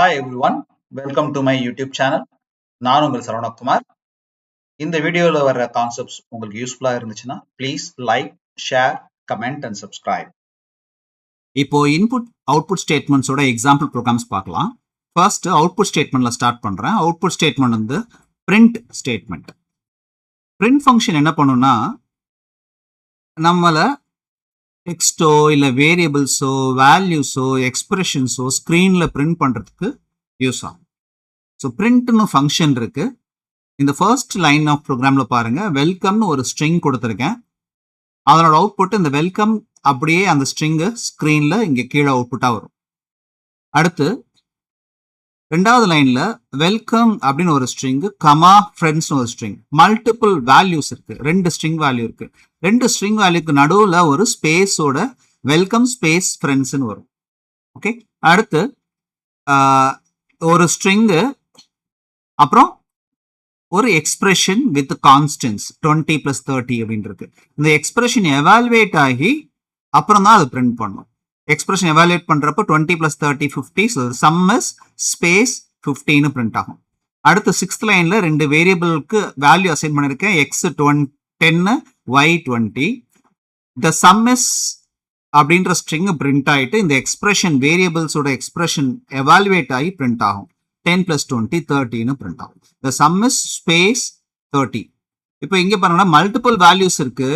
Hi everyone, welcome to my YouTube channel. நான் உங்கள் சரவணகுமார். இந்த வீடியோல வர கான்செப்ட்ஸ் உங்களுக்கு யூஸ்ஃபுல்லா இருந்துச்சுன்னா please like, share, comment and subscribe. இப்போ இன்புட் அவுட்புட் ஸ்டேட்மெண்ட்ஸோட எக்ஸாம்பிள் ப்ரோக்ராம்ஸ் பார்க்கலாம். ஃபர்ஸ்ட் அவுட்புட் ஸ்டேட்மெண்ட்ல ஸ்டார்ட் பண்றேன். அவுட்புட் ஸ்டேட்மெண்ட் வந்து பிரிண்ட் ஸ்டேட்மெண்ட். பிரிண்ட் ஃபங்க்ஷன் என்ன பண்ணுன்னா நம்மள டெக்ஸ்டோ இல்லை வேரியபிள்ஸோ வேல்யூஸோ எக்ஸ்பிரஷன்ஸோ ஸ்க்ரீனில் பிரிண்ட் பண்ணுறதுக்கு யூஸ் ஆகும். ஸோ பிரிண்ட்னு ஃபங்க்ஷன் இருக்கு. இந்த ஃபர்ஸ்ட் லைன் ஆஃப் ப்ரோக்ராமில் பாருங்க, வெல்கம்னு ஒரு ஸ்ட்ரிங் கொடுத்துருக்கேன். அதனோட அவுட்புட் இந்த வெல்கம் அப்படியே அந்த ஸ்ட்ரிங்கு ஸ்க்ரீனில் இங்கே கீழே அவுட்புட்டாக வரும். அடுத்து ரெண்டாவது லைனில் வெல்கம் அப்படின்னு ஒரு ஸ்ட்ரிங்கு கமா ஃப்ரெண்ட்ஸ்னு ஒரு ஸ்ட்ரிங், மல்டிபிள் வேல்யூஸ் இருக்கு, ரெண்டு ஸ்ட்ரிங் வேல்யூ இருக்கு. ரெண்டு ஸ்ட்ரிங் வேல்யூக்கு நடுவில் ஒரு ஸ்பேஸோட வெல்கம் ஸ்பேஸ் ஃப்ரெண்ட்ஸ்னு வரும். ஓகே, அடுத்து ஒரு ஸ்ட்ரிங்கு அப்புறம் ஒரு எக்ஸ்பிரஷன் வித் கான்ஸ்டன்ஸ் 20 + 30 அப்படின்னு இருக்கு. இந்த எக்ஸ்பிரஷன் எவாலுவேட் ஆகி அப்புறம் தான் அது பிரிண்ட் பண்ணும். எக்ஸ்பிரஷன் எவாலுவேட் பண்றப்போ 20 + 30 50, so some is space 15 print ஆகும். அடுத்து 6th லைன்ல ரெண்டு வேரியபிளுக்கு வேல்யூ அசைன் பண்ணிருக்கேன், x 10 y 20. The some is அப்படின்ற ஸ்ட்ரிங் பிரிண்ட் ஆயிட்டு இந்த எக்ஸ்பிரஷன் வேரியபிள்ஸோட எக்ஸ்பிரஷன் எவாலுவேட் ஆகி பிரிண்ட் ஆகும். 10 + 20 30 பிரிண்ட் ஆகும். த சம் இஸ் ஸ்பேஸ் 30. இப்போ இங்க பாருங்கன்னா மல்டிபிள் வேல்யூஸ் இருக்கு.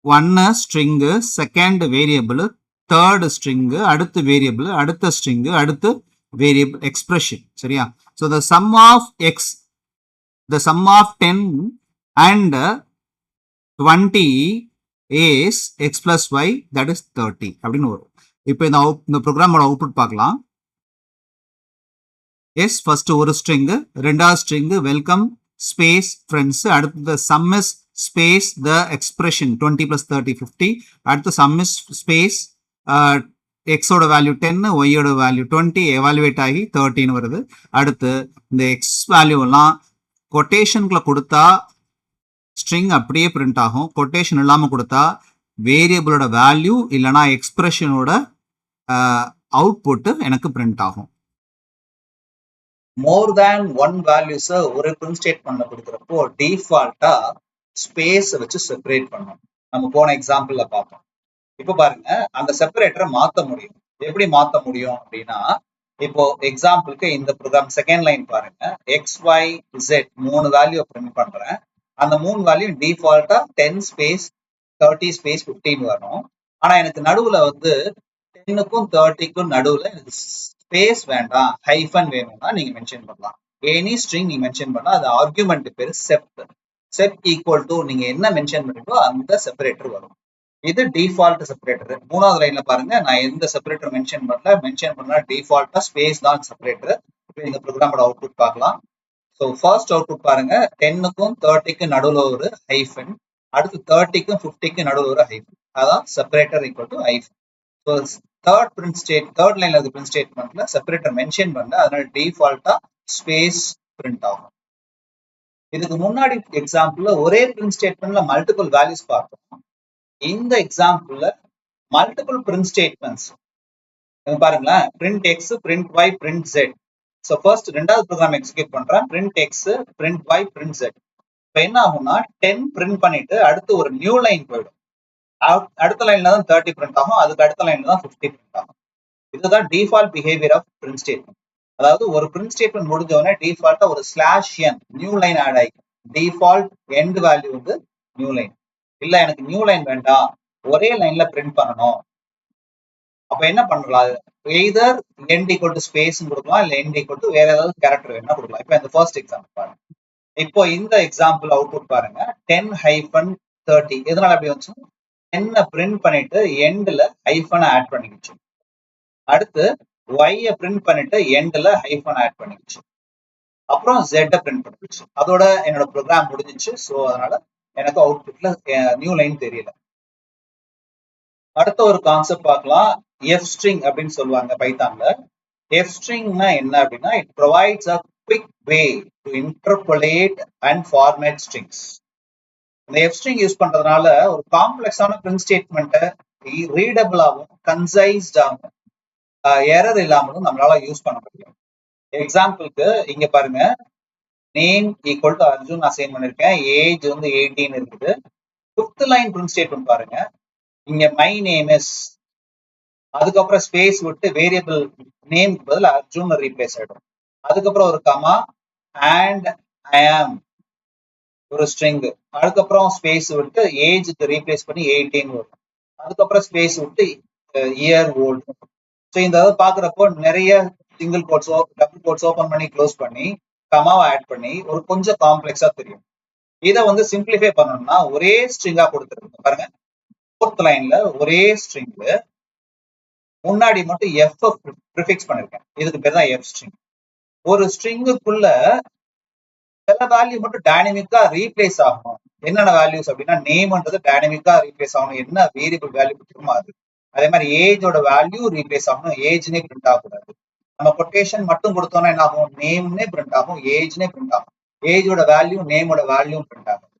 1 string, second variable, third string, அடுத்து வேரியபிள், அடுத்த ஸ்ட்ரிங்கு, அடுத்து வேரியபிள் எக்ஸ்பிரஷன். சரியா? So the sum of X, the sum of 10 and 20 is X plus Y, that is 30 அப்படின்னு வரும். இப்போ இந்த ப்ரோக்ராமோட அவுட்புட் பார்க்கலாம். எஸ் ஃபர்ஸ்ட் ஒரு ஸ்ட்ரிங்கு, ரெண்டாவது ஸ்ட்ரிங்கு வெல்கம் ஸ்பேஸ் ஃப்ரெண்ட்ஸ், அடுத்து sum is space the expression 20 + 30 50, அடுத்து சம் இஸ் ஸ்பேஸ் எக்ஸோட வேல்யூ 10, ஒய்யோட வேல்யூ 20 எவாலுவேட் ஆகி 30 வருது. அடுத்து இந்த எக்ஸ் வேல்யூ எல்லாம் கொட்டேஷனுக்குள்ள கொடுத்தா ஸ்ட்ரிங் அப்படியே பிரிண்ட் ஆகும். கொட்டேஷன் இல்லாமல் கொடுத்தா வேரியபிளோட வேல்யூ இல்லைனா எக்ஸ்பிரஷனோட அவுட்புட் எனக்கு பிரிண்ட் ஆகும். மோர் தேன் ஒன் வேல்யூஸை ஒரு பிரிண்ட் ஸ்டேட்மெண்ட்ல கொடுக்குறப்போ டிஃபால்ட்டா ஸ்பேஸ் வச்சு செப்பரேட் பண்ணணும். நம்ம போன எக்ஸாம்பிள்ல பார்த்தோம். இப்போ பாருங்க, அந்த செப்பரேட்டரை மாற்ற முடியும். எப்படி மாற்ற முடியும் அப்படின்னா, இப்போ எக்ஸாம்பிளுக்கு இந்த ப்ரோக்ராம் செகண்ட் லைன் பாருங்க, X Y Z 3 value print பண்றேன். அந்த 3 வேல்யூ டிஃபால்ட்டா 10 ஸ்பேஸ் 30 ஸ்பேஸ் 15 வரும். ஆனா எனக்கு நடுவுல வந்து 10க்கும் 30க்கும் நடுவுல எனக்கு ஸ்பேஸ் வேண்டாம், ஹைஃபன் வேணும்னா நீங்க மென்ஷன் பண்ணலாம். எனி ஸ்ட்ரிங் நீங்க மென்ஷன் பண்ணா அது ஆர்குமெண்ட் பேரு செப். செப் ஈக்குவல் டு நீங்க என்ன மென்ஷன் பண்ணிட்டோ அந்த செப்பரேட்டர் வரும். இது டிஃபால்ட் செப்பரேட்டர். மூணாவது லைன்ல பாருங்க, நான் எந்த செப்பரேட்டர் மென்ஷன் பண்ணா டிஃபால்ட்டா ஸ்பேஸ் தான் செப்பரேட்டர். இப்போ இந்த ப்ரோக்ராமோட அவுட்புட் பார்க்கலாம். ஸோ ஃபர்ஸ்ட் அவுட்புட் பாருங்க, 10க்கும் 30க்கும் நடுவில் ஒரு ஹைஃபன், அடுத்து 30க்கும் 50க்கும் நடுவில் ஒரு ஹைஃபன், அதான் separator equal to hyphen. So third லைன்ல இருக்க பிரிண்ட் ஸ்டேட்மெண்ட்ல செப்பரேட்டர் மென்ஷன் பண்ணல, அதனால டிஃபால்ட்டா ஸ்பேஸ் பிரிண்ட் ஆகும். இதுக்கு முன்னாடி எக்ஸாம்பிள்ல ஒரே பிரிண்ட் ஸ்டேட்மெண்ட்ல மல்டிபிள் வேல்யூஸ் பார்த்தோம். இந்த எக்ஸாம்பிள்ல மல்டிபிள் பிரிண்ட் ஸ்டேட்மெண்ட்ஸ் பாருங்களேன், print X, print Y, print Z. So first ரெண்டாவது ப்ரோக்ராம் எக்ஸிக்யூட் பண்றேன், print X, print Y, print Z. இப்போ என்ன ஆகும்னா 10 பிரிண்ட் பண்ணிட்டு அடுத்து ஒரு நியூ லைன் போயிடும். அடுத்த லைன்ல தான் 30 பிரிண்ட் ஆகும், அதுக்கு அடுத்த லைன்ல தான் 50 பிரிண்ட் ஆகும். இதுதான் default behaviour of print statement. அதாவது ஒரு பிரிண்ட் ஸ்டேட்மெண்ட் முடிஞ்ச உடனே டிஃபால்ட்டா ஒரு /n நியூ லைன் ஆட் ஆகிக்கும். டிஃபால்ட் எண்ட் வேல்யூ வந்து நியூ லைன். இல்ல எனக்கு நியூ லைன் வேண்டாம், ஒரே லைன்ல பிரிண்ட் பண்ணணும், அப்ப என்ன பண்ணலாம்? Either end equal to space கொடுக்கலாம், இல்ல எண்ட் ஈக்குவல் டு வேற ஏதாவது கேரக்டர் வேணா கொடுக்கலாம். இப்போ இந்த ஃபர்ஸ்ட் எக்ஸாம்பிள் பாருங்க. இப்போ இந்த எக்ஸாம்பிள் அவுட்புட் பாருங்க, 10-30. எதனால அப்படி வந்துச்சு? 10 பிரிண்ட் பண்ணிட்டு எண்ட்ல ஹைஃபன் ஆட் பண்ணிக்கிச்சு. அடுத்து ஒய்யை பிரிண்ட் பண்ணிட்டு எண்ட்ல ஹைஃபன் ஆட் பண்ணிக்கிச்சு. அப்புறம் ஜெட்டை பிரிண்ட் பண்ணிடுச்சு. அதோட என்னோட ப்ரோக்ராம் முடிஞ்சிச்சு. ஸோ அதனால எனக்கு அவுட்புட்ல நியூ லைன் தெரியல. அடுத்த ஒரு கான்செப்ட் பார்க்கலாம், எஃப் ஸ்ட்ரிங் அப்படின்னு சொல்லுவாங்க பைத்தான்ல. எஃப் ஸ்ட்ரிங்னா என்ன அப்படின்னா, it provides a quick way to இன்டர்போலேட் and format strings. இந்த எஃப் ஸ்ட்ரிங் யூஸ் பண்றதுனால ஒரு காம்ப்ளெக்ஸான பிரிண்ட் ஸ்டேட்மெண்ட்டை ரீடபிளாகவும் கன்சைஸ்டாகவும் எரர் இல்லாமலும் நம்மளால யூஸ் பண்ண முடியும். எக்ஸாம்பிளுக்கு இங்க பாருங்க, name equal to Arjun assign பண்ணிருக்கேன், ஏஜ் வந்து 18 இருக்குது. 5th லைன் பிரிண்ட் ஸ்டேட்மெண்ட் பாருங்க, இங்க மை நேம் இஸ், அதுக்கப்புறம் ஸ்பேஸ் விட்டு வேரியபிள் நேம்க்கு பதில் அர்ஜுன் ரீப்ளேஸ் ஆயிடும். அதுக்கப்புறம் ஒரு கமா அண்ட் ஐ ஆம் ஒரு ஸ்ட்ரிங், அதுக்கப்புறம் ஸ்பேஸ் விட்டு ஏஜ்க்கு ரீப்ளேஸ் பண்ணி 18 வரும். அதுக்கப்புறம் ஸ்பேஸ் விட்டு இயர் ஓல்டு. ஸோ இந்த பாக்குறப்போ நிறைய சிங்கிள் கோட்ஸோ டபுள் கோட்ஸ் ஓபன் பண்ணி க்ளோஸ் பண்ணி கமாவை ஆட் பண்ணி ஒரு கொஞ்சம் காம்ப்ளெக்ஸா தெரியும். இதை வந்து சிம்பிளிஃபை பண்ணணும்னா ஒரே ஸ்ட்ரிங்கா கொடுத்துருக்கு பாருங்க. 4th லைன்ல ஒரே ஸ்ட்ரிங் முன்னாடி மட்டும் எஃப் ப்ரிஃபிக்ஸ் பண்ணிருக்கேன். இதுக்கு பேர் தான் எஃப் ஸ்ட்ரிங். ஒரு ஸ்ட்ரிங்குக்குள்ள சில வேல்யூ மட்டும் டைனமிக்கா ரீப்ளேஸ் ஆகணும். என்னென்ன வேல்யூஸ் அப்படின்னா, நேம்ன்றது டைனமிக்கா ரீப்ளேஸ் ஆகணும், என்ன வேரியபிள் வேல்யூ கொடுத்துருமோ அது. அதே மாதிரி ஏஜோட வேல்யூ ரீப்ளேஸ் ஆகணும், ஏஜ்னே பிரிண்ட் ஆகக்கூடாது. நம்ம கொட்டேஷன் மட்டும் கொடுத்தோம்னா என்ன ஆகும், நேம்னே பிரிண்ட் ஆகும், ஏஜ்னே பிரிண்ட் ஆகும். ஏஜோட வேல்யூ நேமோட வேல்யூ பிரிண்ட் ஆகும்.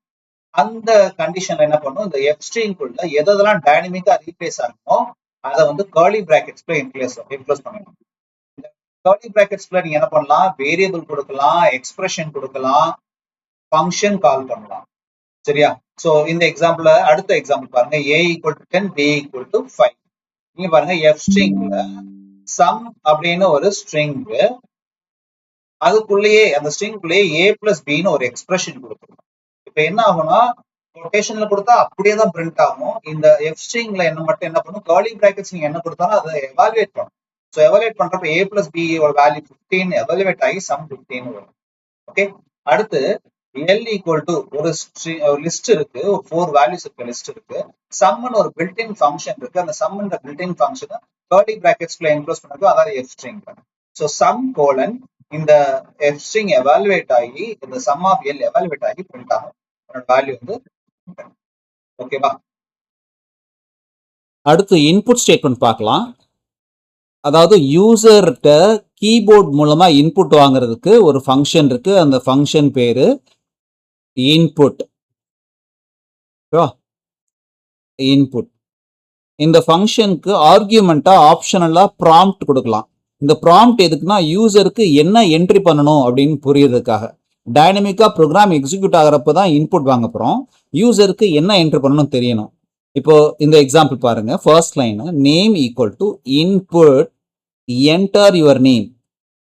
அந்த கண்டிஷன்ல என்ன பண்ணும், இந்த எஃப் ஸ்ட்ரிங்குள்ள எதெல்லாம் டைனமிக்கா ரீப்ளேஸ் ஆகணுமோ அதை வந்து கர்லி பிராக்கெட்ஸ்ல இன்க்ளோஸ் பண்ணணும். கர்லி பிராக்கெட்ஸ்ல நீங்க என்ன பண்ணலாம், வேரியபிள் கொடுக்கலாம், எக்ஸ்பிரஷன் கொடுக்கலாம், ஃபங்க்ஷன் கால் பண்ணலாம். சரியா? சோ இந்த எக்ஸாம்பிள், அடுத்த எக்ஸாம்பிள் பாருங்க, a = 10 b = 5. நீங்க பாருங்க, எஃப் ஸ்ட்ரிங்ல சம் அப்படின்னு ஒரு ஸ்ட்ரிங், அதுக்குள்ளேயே அந்த ஸ்ட்ரிங்குள்ளேயே a + b ன்னு ஒரு எக்ஸ்பிரஷன் கொடுத்துருக்கோம். இப்ப என்ன ஆகும்னா, கொட்டேஷன்ல கொடுத்தா அப்படியே தான் பிரிண்ட் ஆகும். இந்த எஃப் ஸ்ட்ரிங்ல என்ன மட்டும் என்ன பண்ணும், கர்லி பிராக்கெட்ஸ் நீங்க என்ன கொடுத்தாலும் அதை எவாலுவேட் பண்ணும். ஸோ எவாலுவேட் பண்றப்ப a + b ஓட வேல்யூ 15 எவாலுவேட் ஆகி சம் 15 வரும். ஓகே, அடுத்து L = ஒரு லிஸ்ட் இருக்கு, ஒரு 4 வேல்யூஸ் இருக்க லிஸ்ட் இருக்கு. சம்னு ஒரு பில்ட்-இன் ஃபங்க்ஷன் இருக்கு. அந்த சம்ன்ற பில்ட்-இன் ஃபங்க்ஷனை கர்லி பிராக்கெட்ஸ்ல என்க்ளோஸ் பண்ணது, அதாவது f string. So sum colon இந்த எஃப் ஸ்ட்ரிங் எவாலுவேட் ஆகி இந்த சம் ஆஃப் எல் எவாலுவேட் ஆகி பிரிண்ட் ஆகும். வேல்யூ வந்து ஓகேவா? அடுத்து இன்புட் ஸ்டேட்மெண்ட் பார்க்கலாம். அதாவது யூசர்கிட்ட கீபோர்ட் மூலமா இன்புட் வாங்குறதுக்கு ஒரு ஃபங்க்ஷன் இருக்கு. அந்த ஃபங்க்ஷன் பேரு இன்புட். இன்புட். இந்த ஃபங்க்ஷனுக்கு ஆர்கியூமெண்டா ஆப்ஷனலா ப்ராம்ப்ட் கொடுக்கலாம். இந்த ப்ராம்ப்ட் எதுக்குன்னா, யூசருக்கு என்ன என்ட்ரி பண்ணணும் அப்படின்னு புரியறதுக்காக. டைனமிக்கா ப்ரோக்ராம் எக்ஸிக்யூட் ஆகிறப்ப தான் இன்புட் வாங்க போறோம். யூசருக்கு என்ன என்ட்ரி பண்ணணும் தெரியணும். இப்போ இந்த எக்ஸாம்பிள் பாருங்க, first line name = input enter your name.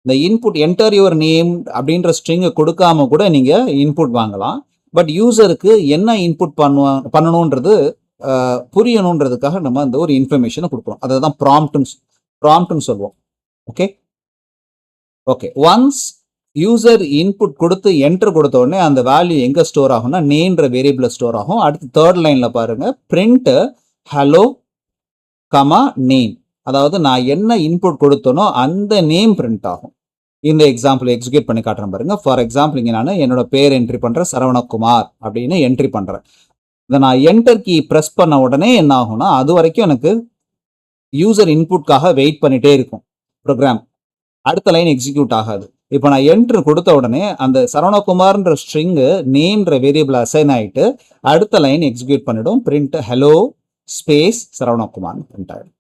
இந்த இன்புட் என்டர் யுவர் நேம் அப்படின்ற ஸ்ட்ரிங்கை கொடுக்காம கூட நீங்க இன்புட் வாங்கலாம். பட் யூசருக்கு என்ன இன்புட் பண்ணணுன்றது புரியணுன்றதுக்காக நம்ம இந்த ஒரு இன்ஃபர்மேஷனை கொடுக்குறோம். அதை தான் ப்ராம்ப்ட்னு சொல்லுவோம். Okay okay once user input கொடுத்து என்டர் கொடுத்த உடனே அந்த வேல்யூ எங்க ஸ்டோர் ஆகும்னா, நேம்ன்ற வேரியபிள்ல ஸ்டோர் ஆகும். அடுத்து 3rd லைன்ல பாருங்க, பிரிண்ட் ஹலோ கமா நேம். அதாவது நான் என்ன இன்புட் கொடுத்தனோ அந்த நேம் பிரிண்ட் ஆகும். இந்த எக்ஸாம்பிள் எக்ஸிக்யூட் பண்ணி காட்டுறேன் பாருங்க. ஃபார் எக்ஸாம்பிள் இங்க நான் என்னோட பேர் என்ட்ரி பண்றேன், சரவணகுமார் அப்படின்னு என்ட்ரி பண்றேன். இதை நான் என்டர் கீ ப்ரெஸ் பண்ண உடனே என்ன ஆகும்னா, அது வரைக்கும் எனக்கு யூசர் இன்புட்காக வெயிட் பண்ணிட்டே இருக்கும் ப்ரோக்ராம். அடுத்த லைன் எக்ஸிக்யூட் ஆகாது. இப்போ நான் என்ட்ரு கொடுத்த உடனே அந்த சரவணகுமார்ன்ற ஸ்ட்ரிங்கு நேம்ன்ற வேரியபிள் அசைன் ஆகிட்டு அடுத்த லைன் எக்ஸிக்யூட் பண்ணிடும். Print hello space Saravanakumar print ஆகிடும்.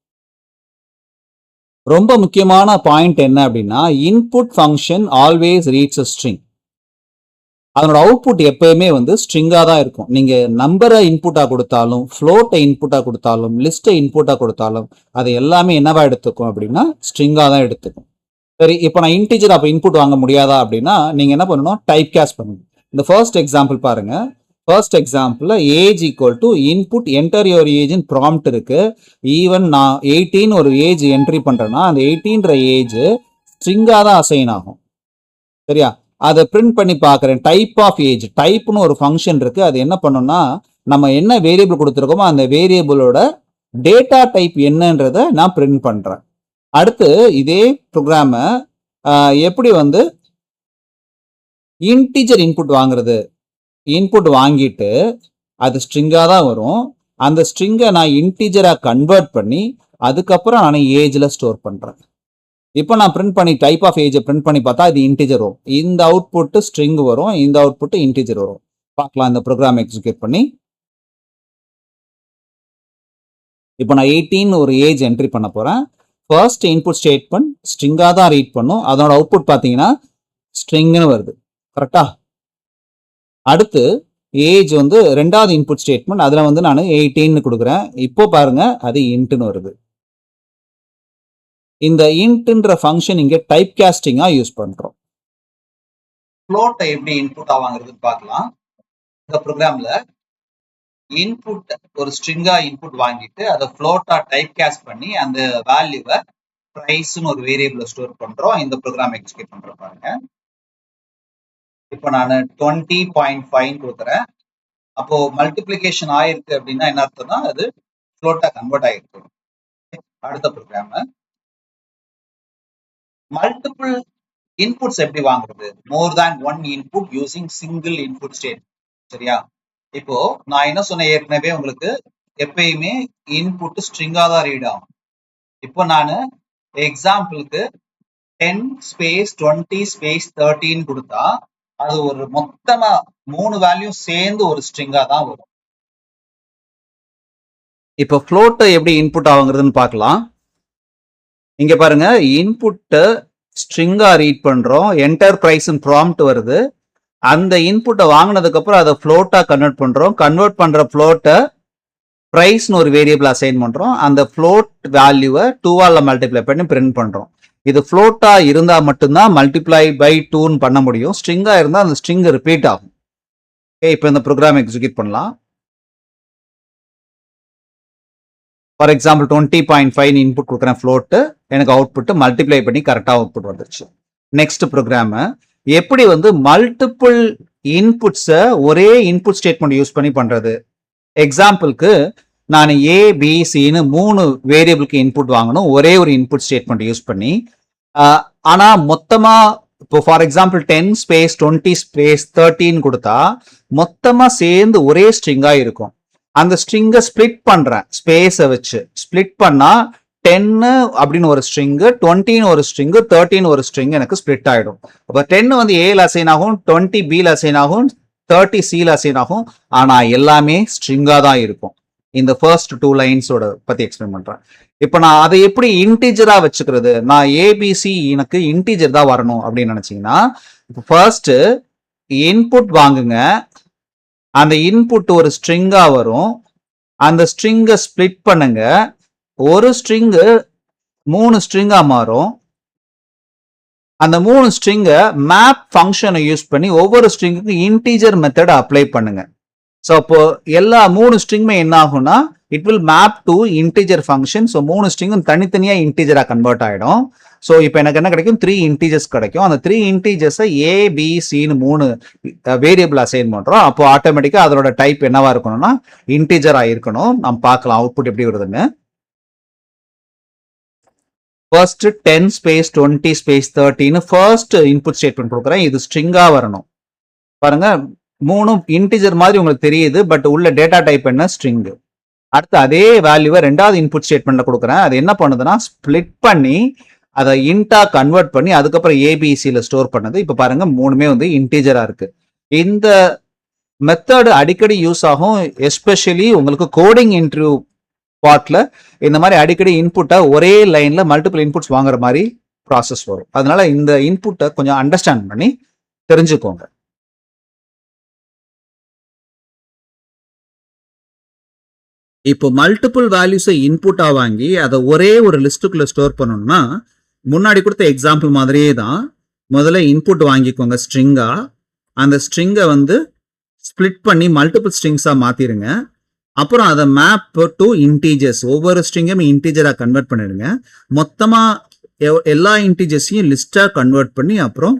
ரொம்ப முக்கியமான பாயிண்ட் என்ன அப்படின்னா, இன்புட் ஃபங்க்ஷன் ஆல்வேஸ் ரீட்ஸ் அ ஸ்ட்ரிங். அதனோட அவுட்புட் எப்பயுமே வந்து ஸ்ட்ரிங்காக தான் இருக்கும். நீங்கள் நம்பரை இன்புட்டாக கொடுத்தாலும், ஃப்ளோட்டை இன்புட்டாக கொடுத்தாலும், லிஸ்ட்டை இன்புட்டாக கொடுத்தாலும் அது எல்லாமே என்னவா எடுத்துக்கும் அப்படின்னா ஸ்ட்ரிங்காக தான் எடுத்துக்கும். சரி, இப்போ நான் இன்டிஜர் அப்போ இன்புட் வாங்க முடியாதா அப்படின்னா நீங்கள் என்ன பண்ணணும், டைப் கேஸ்ட் பண்ணணும். இந்த ஃபர்ஸ்ட் எக்ஸாம்பிள் பாருங்க. First example age = input enter your ஏஜ்னு ப்ராம்ப்ட் இருக்கு. ஈவன் நான் 18 ஒரு ஏஜ் என்ட்ரி பண்றேன்னா அந்த 18ன்ற ஏஜ் ஸ்ட்ரிங்காக தான் அசைன் ஆகும். சரியா? அதை பிரிண்ட் பண்ணி பார்க்குறேன். டைப் ஆஃப் ஏஜ், டைப்னு ஒரு ஃபங்க்ஷன் இருக்கு. அது என்ன பண்ணணும்னா, நம்ம என்ன வேரியபிள் கொடுத்துருக்கோமோ அந்த வேரியபிளோட டேட்டா டைப் என்னன்றதை நான் பிரிண்ட் பண்றேன். அடுத்து இதே ப்ரோக்ராமை எப்படி வந்து இன்டிஜர் இன்புட் வாங்குறது, இன்புட் வாங்கிட்டு அது ஸ்ட்ரிங்காக தான் வரும். அந்த ஸ்ட்ரிங்கை நான் இன்டிஜராக கன்வெர்ட் பண்ணி அதுக்கப்புறம் நான் ஏஜில் ஸ்டோர் பண்ணுறேன். இப்போ நான் பிரிண்ட் பண்ணி டைப் ஆஃப் ஏஜை பிரிண்ட் பண்ணி பார்த்தா இது இன்டிஜர் வரும். இந்த அவுட்புட்டு ஸ்ட்ரிங் வரும், இந்த அவுட்புட்டு இன்டிஜர் வரும். பார்க்கலாம் இந்த ப்ரோக்ராம் எக்ஸிக்யூட் பண்ணி. இப்போ நான் 18 ஒரு ஏஜ் என்ட்ரி பண்ண போகிறேன். ஃபர்ஸ்ட் இன்புட் ஸ்டேட்மெண்ட் ஸ்ட்ரிங்காக தான் ரீட் பண்ணும். அதோட அவுட்புட் பார்த்தீங்கன்னா ஸ்ட்ரிங்னு வருது. கரெக்டா? அடுத்து ஏஜ் வந்து ரெண்டாவது இன்புட் ஸ்டேட்மெண்ட், அதில் வந்து நான் 18 கொடுக்குறேன். இப்போ பாருங்க அது இன்ட்னு வருது. இந்த இன்ட்ன்ற ஃபங்க்ஷன் இங்கே டைப் காஸ்டிங்காக யூஸ் பண்ணுறோம். ஃப்ளோட்டை எப்படி இன்புட் ஆவாங்கிறதுன்னு பார்க்கலாம். இந்த ப்ரோக்ராம்ல இன்புட் ஒரு ஸ்ட்ரிங்கா இன்புட் வாங்கிட்டு அதை ஃப்ளோட்டா டைப் காஸ்ட் பண்ணி அந்த வேல்யூவை பிரைஸ்னு ஒரு வேரியபிள ஸ்டோர் பண்றோம். இந்த ப்ரோக்ராம் எக்ஸிக்யூட் பண்ற பாருங்க. இப்போ நான் 20.5 கொடுக்குறேன். அப்போ மல்டிப்ளிகேஷன் ஆயிருக்கு அப்படின்னா என்ன அர்த்தம்னா அது ஃப்ளோட்டா கன்வெர்ட் ஆயிருக்கு. அடுத்த ப்ரோக்ராம் மல்டிபிள் இன்புட்ஸ் எப்படி வாங்குறது? More than one input using single input state. சரியா? இப்போ நான் என்ன சொன்னேன் ஏற்கனவே உங்களுக்கு, எப்பயுமே இன்புட் ஸ்ட்ரிங்கா தான் ரீட் ஆகும். இப்போ நான் எக்ஸாம்பிளுக்கு 10 ஸ்பேஸ் 20 ஸ்பேஸ் 13 கொடுத்தா அது ஒரு மொத்தமா 3 வேல்யூ சேர்ந்து ஒரு ஸ்ட்ரிங்கா தான் வரும். இப்போ ஃப்ளோட்டை எப்படி இன்புட் ஆகுங்கிறதுன்னு பார்க்கலாம். இங்க பாருங்க, இன்புட்டை ஸ்ட்ரிங்கா ரீட் பண்றோம். என்டர் பிரைஸ் ப்ராம்ப்ட் வருது. அந்த இன்புட்டை வாங்கினதுக்கு அப்புறம் அதை ஃப்ளோட்டா கன்வெர்ட் பண்றோம். கன்வெர்ட் பண்ற ஃப்ளோட்டை பிரைஸ்னு ஒரு வேரியபிள் அசைன் பண்றோம். அந்த ஃப்ளோட் வேல்யூவை 2ஆல மல்டிப்ளை பண்ணி பிரிண்ட் பண்றோம். இது ஃப்ளோட்டா இருந்தா மட்டும்தான் மல்டிப்ளை பை 2ன்னு பண்ண முடியும். ஸ்ட்ரிங்கா இருந்தா அந்த ஸ்ட்ரிங் ரிப்பீட் ஆகும். ஓகே, இப்போ இந்த ப்ரோக்ராம் எக்ஸிக்யூட் பண்ணலாம். ஃபார் எக்ஸாம்பிள் 20.5 இன்புட் கொடுக்குறேன் ஃப்ளோட்டு, எனக்கு அவுட்புட் மல்டிப்ளை பண்ணி கரெக்டாக அவுட்புட் வந்துருச்சு. நெக்ஸ்ட் ப்ரோக்ராம் எப்படி வந்து மல்டிபிள் இன்புட்ஸை ஒரே இன்புட் ஸ்டேட்மெண்ட் யூஸ் பண்ணி பண்றது. எக்ஸாம்பிளுக்கு நான் ஏபிசின்னு 3 வேரியபிளுக்கு இன்புட் வாங்கணும் ஒரே ஒரு இன்புட் ஸ்டேட்மெண்ட் யூஸ் பண்ணி. ஆனா மொத்தமா இப்போ ஃபார் எக்ஸாம்பிள் 10 ஸ்பேஸ் 20 ஸ்பேஸ் 13 கொடுத்தா மொத்தமா சேர்ந்து ஒரே ஸ்ட்ரிங்கா இருக்கும். அந்த ஸ்ட்ரிங்கை ஸ்பிளிட் பண்றேன் ஸ்பேஸை வச்சு. ஸ்பிளிட் பண்ணா 10 அப்படின்னு ஒரு ஸ்ட்ரிங், 20 ஒரு ஸ்ட்ரிங், 13 ஒரு ஸ்ட்ரிங் எனக்கு ஸ்பிளிட் ஆயிடும். அப்போ 10 வந்து ஏல அசைன் ஆகும், 20 பில அசைன் ஆகும், 30 சில அசைன் ஆகும். ஆனா எல்லாமே ஸ்ட்ரிங்கா தான் இருக்கும். இந்த ஃபர்ஸ்ட் 2 லைன்ஸோட பத்தி எக்ஸ்பிளைன் பண்றேன். இப்போ நான் அதை எப்படி இன்டிஜரா வச்சுக்கிறது? நான் ஏபிசி எனக்கு இன்டிஜர் தான் வரணும் அப்படின்னு நினைச்சீங்கன்னா, இப்போ ஃபர்ஸ்ட் இன்புட் வாங்குங்க. அந்த இன்புட் ஒரு ஸ்ட்ரிங்கா வரும். அந்த ஸ்ட்ரிங்கை ஸ்பிளிட் பண்ணுங்க. ஒரு ஸ்ட்ரிங் 3 ஸ்ட்ரிங்கா மாறும். அந்த 3 ஸ்ட்ரிங்கை மேப் ஃபங்க்ஷனை யூஸ் பண்ணி ஒவ்வொரு ஸ்ட்ரிங்குக்கு இன்டிஜர் மெத்தட் அப்ளை பண்ணுங்க. ஸோ அப்போ எல்லா 3 ஸ்ட்ரிங்குமே என்ன ஆகும்னா it will map to integer function. So 3 ஸ்ட்ரிங்கும் தனித்தனியா இன்டிஜரா கன்வெர்ட் ஆயிடும். ஸோ இப்போ எனக்கு என்ன கிடைக்கும்? 3 இன்டிஜர்ஸ் கிடைக்கும். அந்த 3 இன்டிஜர்ஸை ஏபிசின்னு 3 வேரியபிள் அசைன் பண்றோம். அப்போ ஆட்டோமேட்டிக்கா அதோட டைப் என்னவா இருக்கணும்னா இன்டிஜரா இருக்கணும். நம்ம பார்க்கலாம் அவுட்புட் எப்படி வருதுன்னு. First 10 space 20 space 13 first input statement கொடுக்குறேன். இது ஸ்ட்ரிங்கா வரணும். பாருங்க 3 இன்டிஜர் மாதிரி உங்களுக்கு தெரியுது, பட் உள்ள டேட்டா டைப் என்ன? ஸ்ட்ரிங். அடுத்து அதே வேல்யூவை ரெண்டாவது இன்புட் ஸ்டேட்மெண்ட்ல கொடுக்குறேன். அது என்ன பண்ணுதுன்னா ஸ்பிளிட் பண்ணி அதை இன்டா கன்வெர்ட் பண்ணி அதுக்கப்புறம் ஏபிசியில் ஸ்டோர் பண்ணது. இப்போ பாருங்க 3மே வந்து இன்டிஜரா இருக்கு. இந்த மெத்தட் அடிக்கடி யூஸ் ஆகும், எஸ்பெஷலி உங்களுக்கு கோடிங் இன்டர்வியூ பார்ட்ல இந்த மாதிரி அடிக்கடி இன்புட்டை ஒரே லைன்ல மல்டிபிள் இன்புட்ஸ் வாங்குற மாதிரி ப்ராசஸ் வரும். அதனால இந்த இன்புட்டை கொஞ்சம் அண்டர்ஸ்டாண்ட் பண்ணி தெரிஞ்சுக்கோங்க. இப்போ மல்டிபிள் வேல்யூஸை இன்புட்டா வாங்கி அதை ஒரே ஒரு லிஸ்ட்டுக்குள்ள ஸ்டோர் பண்ணணும்னா முன்னாடி கொடுத்த எக்ஸாம்பிள் மாதிரியே தான். முதல்ல இன்புட் வாங்கிக்கோங்க ஸ்ட்ரிங்கா. அந்த ஸ்ட்ரிங்கை வந்து ஸ்பிளிட் பண்ணி மல்டிபிள் ஸ்ட்ரிங்ஸா மாத்திருங்க. அப்புறம் அதை மேப் டு இன்டீஜர்ஸ், ஒவ்வொரு ஸ்ட்ரிங்கும் இன்டீஜரா கன்வெர்ட் பண்ணிடுங்க. மொத்தமா எல்லா இன்டீஜர்ஸையும் லிஸ்டா கன்வெர்ட் பண்ணி அப்புறம்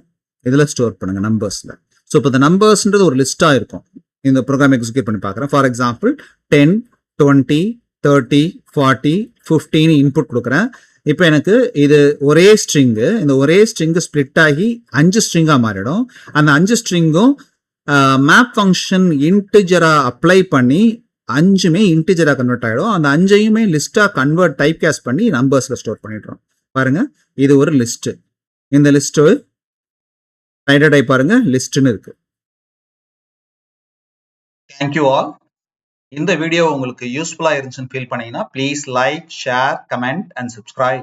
இதுல ஸ்டோர் பண்ணுங்க நம்பர்ஸ்ல. ஸோ இப்போ இந்த நம்பர்ஸ்ன்றது ஒரு லிஸ்டா இருக்கும். இந்த ப்ரோக்ராம் எக்ஸிக்யூட் பண்ணி பார்க்குறேன். ஃபார் எக்ஸாம்பிள் 10 20 30 40 15 இன்புட் கொடுக்குறேன். இப்போ எனக்கு இது ஒரே ஸ்ட்ரிங்கு. இந்த ஒரே ஸ்ட்ரிங்கு ஸ்பிளிட் ஆகி 5 ஸ்ட்ரிங்கா மாறிடும். அந்த 5 ஸ்ட்ரிங்கும் மேப் ஃபங்க்ஷன் இன்டிஜரா அப்ளை பண்ணி 5மே இன்டிஜரா கன்வெர்ட் ஆகிடும். அந்த 5ஐயுமே லிஸ்டா கன்வெர்ட் டைப் காஸ்ட் பண்ணி நம்பர்ஸ்ல ஸ்டோர் பண்ணிடுறோம். பாருங்க இது ஒரு லிஸ்ட். இந்த லிஸ்ட் ரைடர் டைப் பாருங்க லிஸ்ட்னு இருக்கு. Thank you all. இந்த வீடியோ உங்களுக்கு யூஸ்ஃபுல்லா இருந்துச்சுன்னு ஃபீல் பண்ணீங்கன்னா please like, share, comment and subscribe.